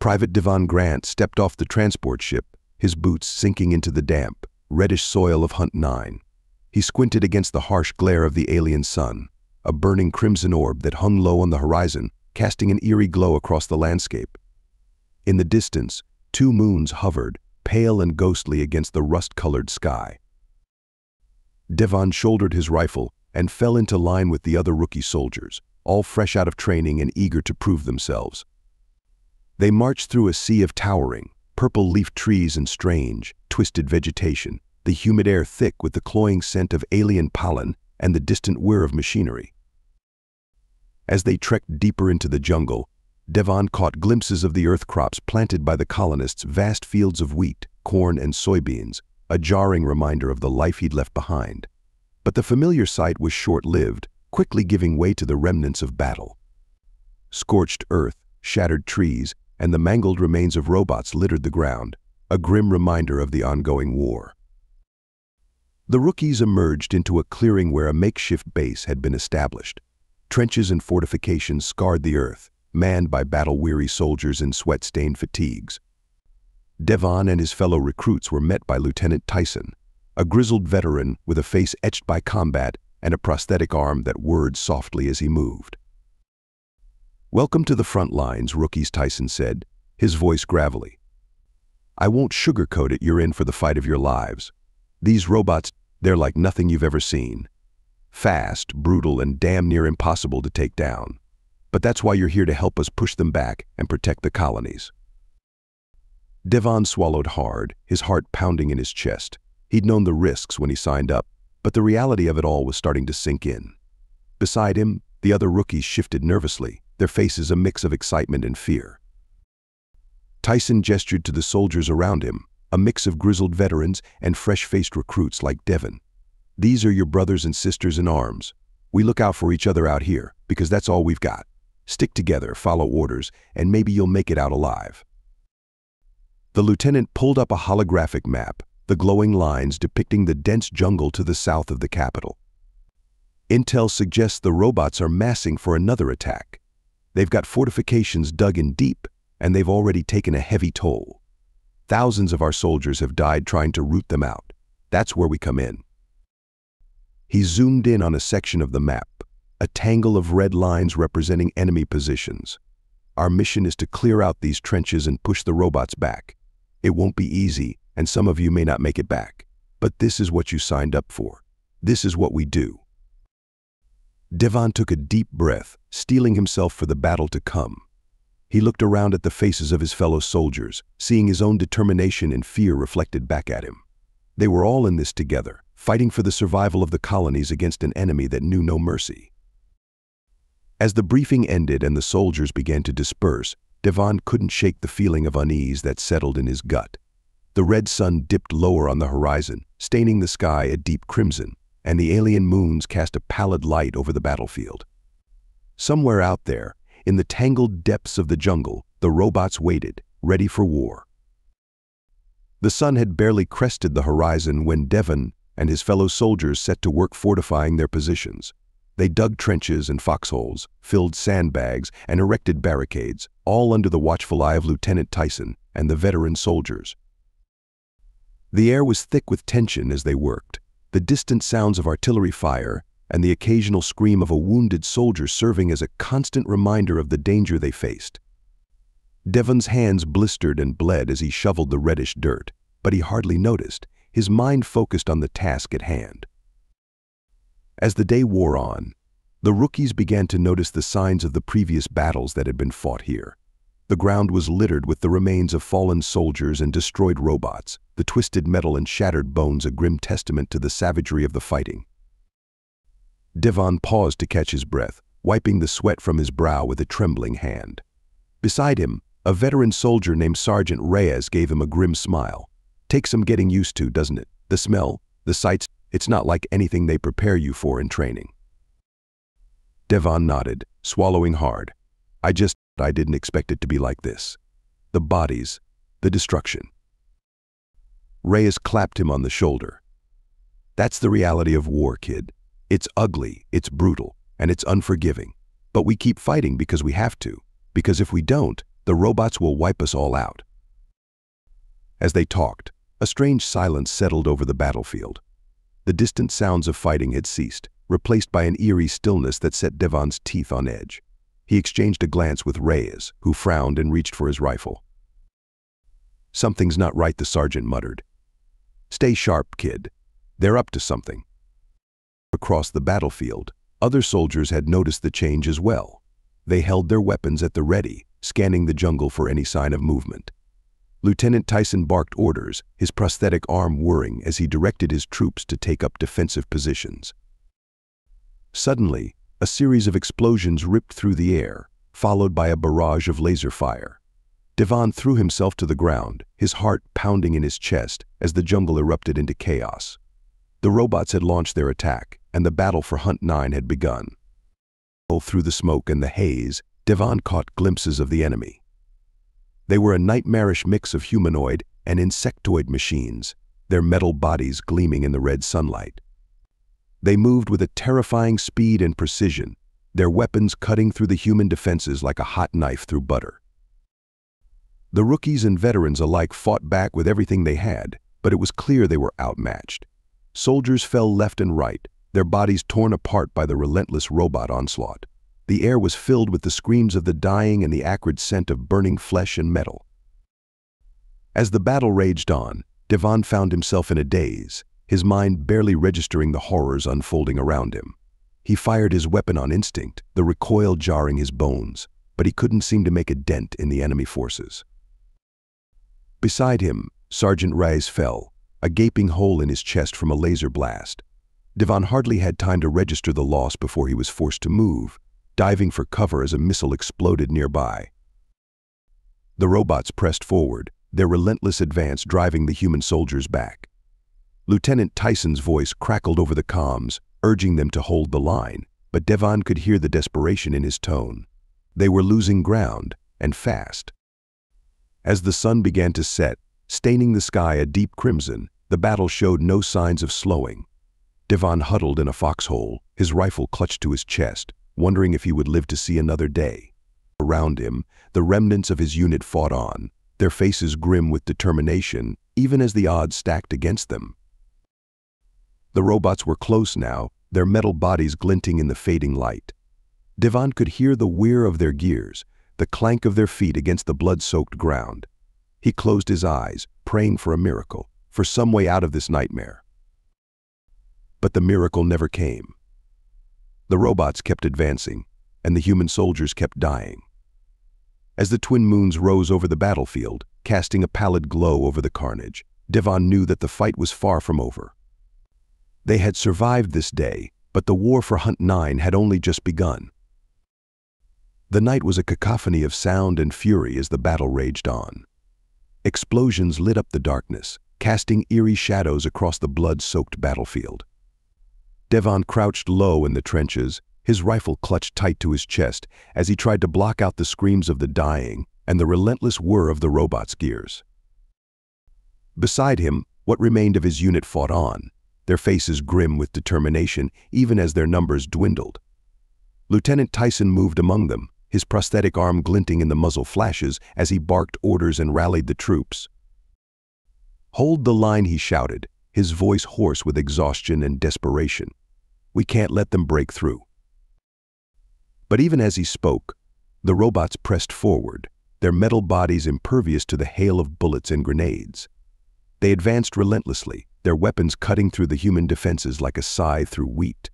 Private Devon Grant stepped off the transport ship, his boots sinking into the damp, reddish soil of Hunt 9. He squinted against the harsh glare of the alien sun, a burning crimson orb that hung low on the horizon, casting an eerie glow across the landscape. In the distance, 2 moons hovered, pale and ghostly against the rust-colored sky. Devon shouldered his rifle and fell into line with the other rookie soldiers, all fresh out of training and eager to prove themselves. They marched through a sea of towering, purple-leafed trees and strange, twisted vegetation, the humid air thick with the cloying scent of alien pollen and the distant whir of machinery. As they trekked deeper into the jungle, Devon caught glimpses of the earth crops planted by the colonists, vast fields of wheat, corn, and soybeans, a jarring reminder of the life he'd left behind. But the familiar sight was short-lived, quickly giving way to the remnants of battle. Scorched earth, shattered trees, and the mangled remains of robots littered the ground, a grim reminder of the ongoing war. The rookies emerged into a clearing where a makeshift base had been established. Trenches and fortifications scarred the earth, manned by battle-weary soldiers in sweat-stained fatigues. Devon and his fellow recruits were met by Lieutenant Tyson, a grizzled veteran with a face etched by combat and a prosthetic arm that whirred softly as he moved. "Welcome to the front lines, rookies," Tyson said, his voice gravelly. "I won't sugarcoat it, you're in for the fight of your lives. These robots, they're like nothing you've ever seen. Fast, brutal, and damn near impossible to take down. But that's why you're here, to help us push them back and protect the colonies." Devon swallowed hard, his heart pounding in his chest. He'd known the risks when he signed up, but the reality of it all was starting to sink in. Beside him, the other rookies shifted nervously, their faces a mix of excitement and fear. Tyson gestured to the soldiers around him, a mix of grizzled veterans and fresh-faced recruits like Devon. "These are your brothers and sisters in arms. We look out for each other out here, because that's all we've got. Stick together, follow orders, and maybe you'll make it out alive." The lieutenant pulled up a holographic map, the glowing lines depicting the dense jungle to the south of the capital. "Intel suggests the robots are massing for another attack. They've got fortifications dug in deep, and they've already taken a heavy toll. Thousands of our soldiers have died trying to root them out. That's where we come in." He zoomed in on a section of the map, a tangle of red lines representing enemy positions. "Our mission is to clear out these trenches and push the robots back. It won't be easy, and some of you may not make it back. But this is what you signed up for. This is what we do." Devon took a deep breath, steeling himself for the battle to come. He looked around at the faces of his fellow soldiers, seeing his own determination and fear reflected back at him. They were all in this together, fighting for the survival of the colonies against an enemy that knew no mercy. As the briefing ended and the soldiers began to disperse, Devon couldn't shake the feeling of unease that settled in his gut. The red sun dipped lower on the horizon, staining the sky a deep crimson, and the alien moons cast a pallid light over the battlefield. Somewhere out there, in the tangled depths of the jungle, the robots waited, ready for war. The sun had barely crested the horizon when Devon and his fellow soldiers set to work fortifying their positions. They dug trenches and foxholes, filled sandbags, and erected barricades, all under the watchful eye of Lieutenant Tyson and the veteran soldiers. The air was thick with tension as they worked, the distant sounds of artillery fire and the occasional scream of a wounded soldier serving as a constant reminder of the danger they faced. Devon's hands blistered and bled as he shoveled the reddish dirt, but he hardly noticed, his mind focused on the task at hand. As the day wore on, the rookies began to notice the signs of the previous battles that had been fought here. The ground was littered with the remains of fallen soldiers and destroyed robots, the twisted metal and shattered bones a grim testament to the savagery of the fighting. Devon paused to catch his breath, wiping the sweat from his brow with a trembling hand. Beside him, a veteran soldier named Sergeant Reyes gave him a grim smile. "Takes some getting used to, doesn't it? The smell, the sights, it's not like anything they prepare you for in training." Devon nodded, swallowing hard. I didn't expect it to be like this. The bodies, the destruction." Reyes clapped him on the shoulder. "That's the reality of war, kid. It's ugly, it's brutal, and it's unforgiving. But we keep fighting because we have to. Because if we don't, The robots will wipe us all out." As they talked, a strange silence settled over the battlefield. The distant sounds of fighting had ceased, replaced by an eerie stillness that set Devon's teeth on edge. He exchanged a glance with Reyes, who frowned and reached for his rifle. "Something's not right," the sergeant muttered. "Stay sharp, kid. They're up to something." Across the battlefield, other soldiers had noticed the change as well. They held their weapons at the ready, scanning the jungle for any sign of movement. Lieutenant Tyson barked orders, his prosthetic arm whirring as he directed his troops to take up defensive positions. Suddenly, a series of explosions ripped through the air, followed by a barrage of laser fire. Devon threw himself to the ground, his heart pounding in his chest as the jungle erupted into chaos. The robots had launched their attack, and the battle for Hunt 9 had begun. Through the smoke and the haze, Devon caught glimpses of the enemy. They were a nightmarish mix of humanoid and insectoid machines, their metal bodies gleaming in the red sunlight. They moved with a terrifying speed and precision, their weapons cutting through the human defenses like a hot knife through butter. The rookies and veterans alike fought back with everything they had, but it was clear they were outmatched. Soldiers fell left and right, their bodies torn apart by the relentless robot onslaught. The air was filled with the screams of the dying and the acrid scent of burning flesh and metal. As the battle raged on, Devon found himself in a daze, his mind barely registering the horrors unfolding around him. He fired his weapon on instinct, the recoil jarring his bones, but he couldn't seem to make a dent in the enemy forces. Beside him, Sergeant Reyes fell, a gaping hole in his chest from a laser blast. Devon hardly had time to register the loss before he was forced to move, diving for cover as a missile exploded nearby. The robots pressed forward, their relentless advance driving the human soldiers back. Lieutenant Tyson's voice crackled over the comms, urging them to hold the line, but Devon could hear the desperation in his tone. They were losing ground, and fast. As the sun began to set, staining the sky a deep crimson, the battle showed no signs of slowing. Devon huddled in a foxhole, his rifle clutched to his chest, wondering if he would live to see another day. Around him, the remnants of his unit fought on, their faces grim with determination, even as the odds stacked against them. The robots were close now, their metal bodies glinting in the fading light. Devon could hear the whir of their gears, the clank of their feet against the blood-soaked ground. He closed his eyes, praying for a miracle, for some way out of this nightmare. But the miracle never came. The robots kept advancing, and the human soldiers kept dying. As the twin moons rose over the battlefield, casting a pallid glow over the carnage, Devon knew that the fight was far from over. They had survived this day, but the war for Hunt 9 had only just begun. The night was a cacophony of sound and fury as the battle raged on. Explosions lit up the darkness, casting eerie shadows across the blood-soaked battlefield. Devon crouched low in the trenches, his rifle clutched tight to his chest as he tried to block out the screams of the dying and the relentless whir of the robots' gears. Beside him, what remained of his unit fought on, their faces grim with determination even as their numbers dwindled. Lieutenant Tyson moved among them, his prosthetic arm glinting in the muzzle flashes as he barked orders and rallied the troops. "Hold the line," he shouted, his voice hoarse with exhaustion and desperation. "We can't let them break through." But even as he spoke, the robots pressed forward, their metal bodies impervious to the hail of bullets and grenades. They advanced relentlessly, their weapons cutting through the human defenses like a scythe through wheat.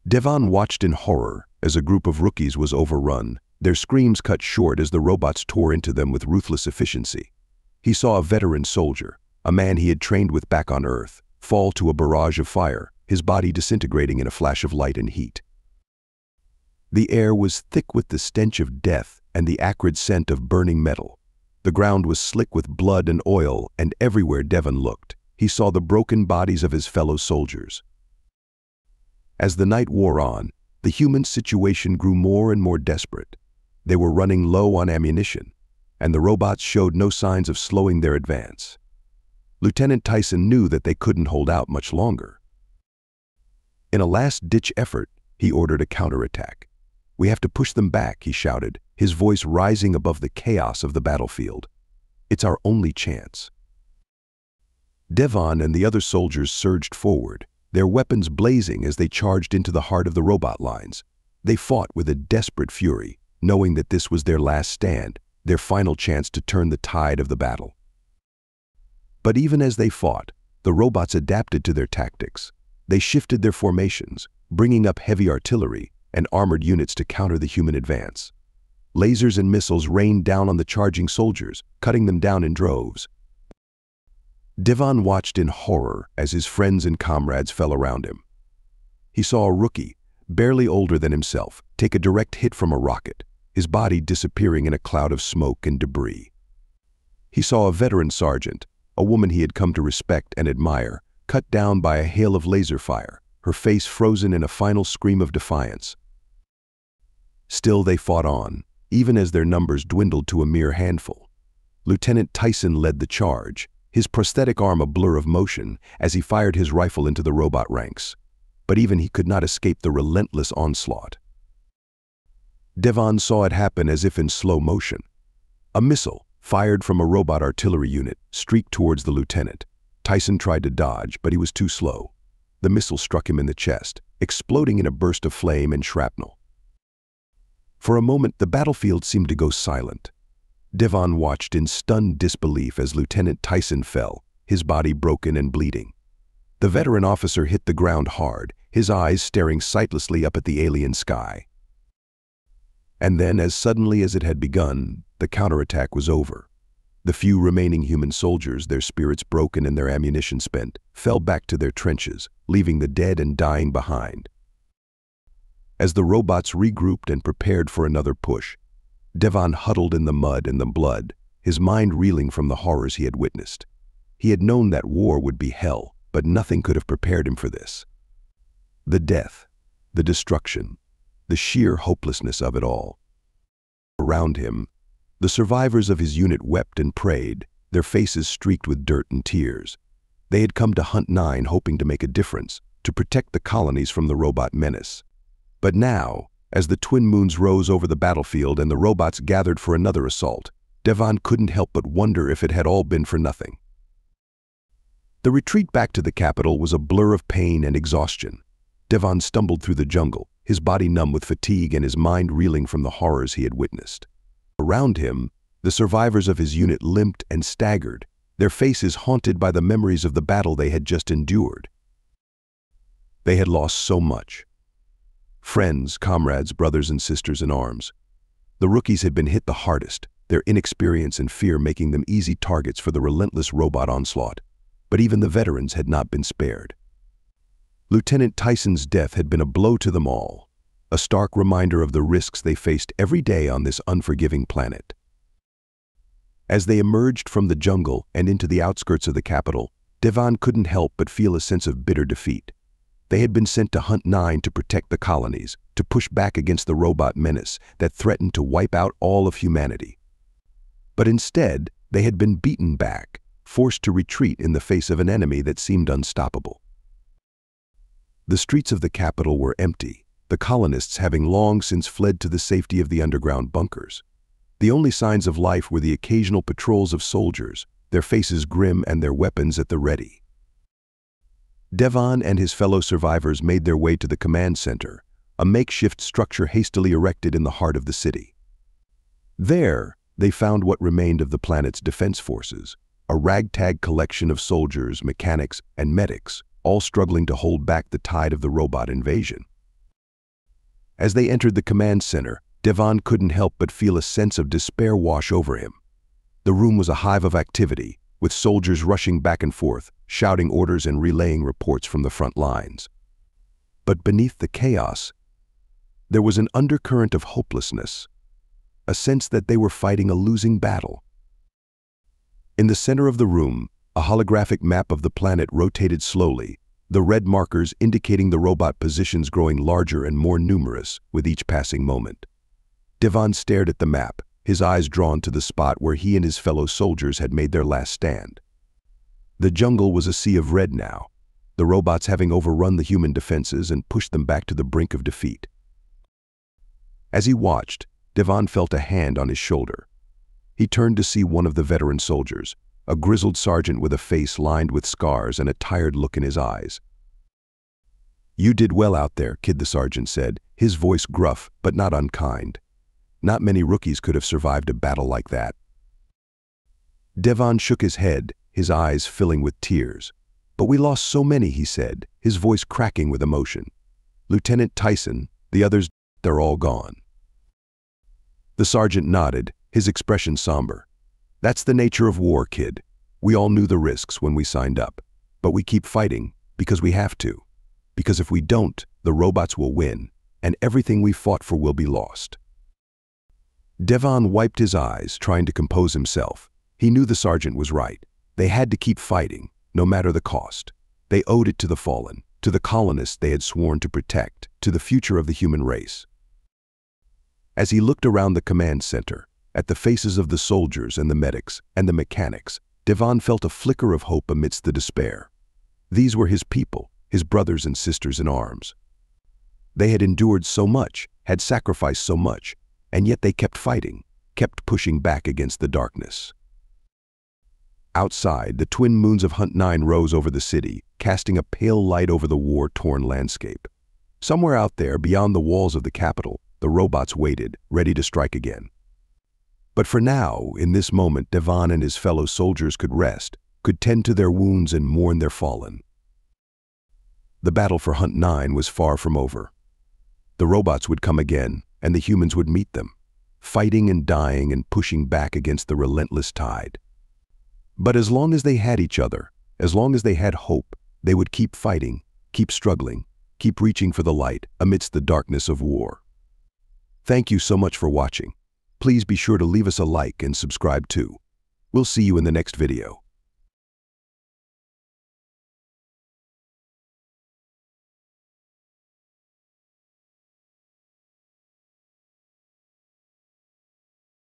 Devon watched in horror as a group of rookies was overrun, their screams cut short as the robots tore into them with ruthless efficiency. He saw a veteran soldier, a man he had trained with back on Earth, fall to a barrage of fire, his body disintegrating in a flash of light and heat. The air was thick with the stench of death and the acrid scent of burning metal. The ground was slick with blood and oil, and everywhere Devon looked, he saw the broken bodies of his fellow soldiers. As the night wore on, the human situation grew more and more desperate. They were running low on ammunition, and the robots showed no signs of slowing their advance. Lieutenant Tyson knew that they couldn't hold out much longer. In a last-ditch effort, he ordered a counterattack. "We have to push them back," he shouted, his voice rising above the chaos of the battlefield. "It's our only chance." Devon and the other soldiers surged forward, their weapons blazing as they charged into the heart of the robot lines. They fought with a desperate fury, knowing that this was their last stand, their final chance to turn the tide of the battle. But even as they fought, the robots adapted to their tactics. They shifted their formations, bringing up heavy artillery and armored units to counter the human advance. Lasers and missiles rained down on the charging soldiers, cutting them down in droves. Devon watched in horror as his friends and comrades fell around him. He saw a rookie, barely older than himself, take a direct hit from a rocket, his body disappearing in a cloud of smoke and debris. He saw a veteran sergeant, a woman he had come to respect and admire, cut down by a hail of laser fire, her face frozen in a final scream of defiance. Still they fought on, even as their numbers dwindled to a mere handful. Lieutenant Tyson led the charge, his prosthetic arm a blur of motion as he fired his rifle into the robot ranks. But even he could not escape the relentless onslaught. Devon saw it happen as if in slow motion. A missile, fired from a robot artillery unit, streaked towards the lieutenant. Tyson tried to dodge, but he was too slow. The missile struck him in the chest, exploding in a burst of flame and shrapnel. For a moment, the battlefield seemed to go silent. Devon watched in stunned disbelief as Lieutenant Tyson fell, his body broken and bleeding. The veteran officer hit the ground hard, his eyes staring sightlessly up at the alien sky. And then, as suddenly as it had begun, the counterattack was over. The few remaining human soldiers, their spirits broken and their ammunition spent, fell back to their trenches, leaving the dead and dying behind. As the robots regrouped and prepared for another push, Devon huddled in the mud and the blood, his mind reeling from the horrors he had witnessed. He had known that war would be hell, but nothing could have prepared him for this. The death, the destruction, the sheer hopelessness of it all. Around him, the survivors of his unit wept and prayed, their faces streaked with dirt and tears. They had come to Hunt 9 hoping to make a difference, to protect the colonies from the robot menace. But now, as the twin moons rose over the battlefield and the robots gathered for another assault, Devon couldn't help but wonder if it had all been for nothing. The retreat back to the capital was a blur of pain and exhaustion. Devon stumbled through the jungle, his body numb with fatigue and his mind reeling from the horrors he had witnessed. Around him, the survivors of his unit limped and staggered, their faces haunted by the memories of the battle they had just endured. They had lost so much. Friends, comrades, brothers and sisters in arms. The rookies had been hit the hardest, their inexperience and fear making them easy targets for the relentless robot onslaught. But even the veterans had not been spared. Lieutenant Tyson's death had been a blow to them all, a stark reminder of the risks they faced every day on this unforgiving planet. As they emerged from the jungle and into the outskirts of the capital, Devon couldn't help but feel a sense of bitter defeat. They had been sent to Hunt 9 to protect the colonies, to push back against the robot menace that threatened to wipe out all of humanity. But instead, they had been beaten back, forced to retreat in the face of an enemy that seemed unstoppable. The streets of the capital were empty, the colonists having long since fled to the safety of the underground bunkers. The only signs of life were the occasional patrols of soldiers, their faces grim and their weapons at the ready. Devon and his fellow survivors made their way to the command center, a makeshift structure hastily erected in the heart of the city. There, they found what remained of the planet's defense forces, a ragtag collection of soldiers, mechanics, and medics, all struggling to hold back the tide of the robot invasion. As they entered the command center, Devon couldn't help but feel a sense of despair wash over him. The room was a hive of activity, with soldiers rushing back and forth, shouting orders and relaying reports from the front lines. But beneath the chaos, there was an undercurrent of hopelessness, a sense that they were fighting a losing battle. In the center of the room, a holographic map of the planet rotated slowly, the red markers indicating the robot positions growing larger and more numerous with each passing moment. Devon stared at the map, his eyes drawn to the spot where he and his fellow soldiers had made their last stand. The jungle was a sea of red now, the robots having overrun the human defenses and pushed them back to the brink of defeat. As he watched, Devon felt a hand on his shoulder. He turned to see one of the veteran soldiers, a grizzled sergeant with a face lined with scars and a tired look in his eyes. "You did well out there, kid," the sergeant said, his voice gruff but not unkind. "Not many rookies could have survived a battle like that." Devon shook his head, his eyes filling with tears. "But we lost so many," he said, his voice cracking with emotion. "Lieutenant Tyson, the others, they're all gone." The sergeant nodded, his expression somber. "That's the nature of war, kid. We all knew the risks when we signed up. But we keep fighting because we have to. Because if we don't, the robots will win, and everything we fought for will be lost." Devon wiped his eyes, trying to compose himself. He knew the sergeant was right. They had to keep fighting, no matter the cost. They owed it to the fallen, to the colonists they had sworn to protect, to the future of the human race. As he looked around the command center, at the faces of the soldiers and the medics and the mechanics, Devon felt a flicker of hope amidst the despair. These were his people, his brothers and sisters in arms. They had endured so much, had sacrificed so much, and yet they kept fighting, kept pushing back against the darkness. Outside, the twin moons of Hunt 9 rose over the city, casting a pale light over the war-torn landscape. Somewhere out there, beyond the walls of the capital, the robots waited, ready to strike again. But for now, in this moment, Devon and his fellow soldiers could rest, could tend to their wounds and mourn their fallen. The battle for Hunt 9 was far from over. The robots would come again, and the humans would meet them, fighting and dying and pushing back against the relentless tide. But as long as they had each other, as long as they had hope, they would keep fighting, keep struggling, keep reaching for the light amidst the darkness of war. Thank you so much for watching. Please be sure to leave us a like and subscribe too. We'll see you in the next video.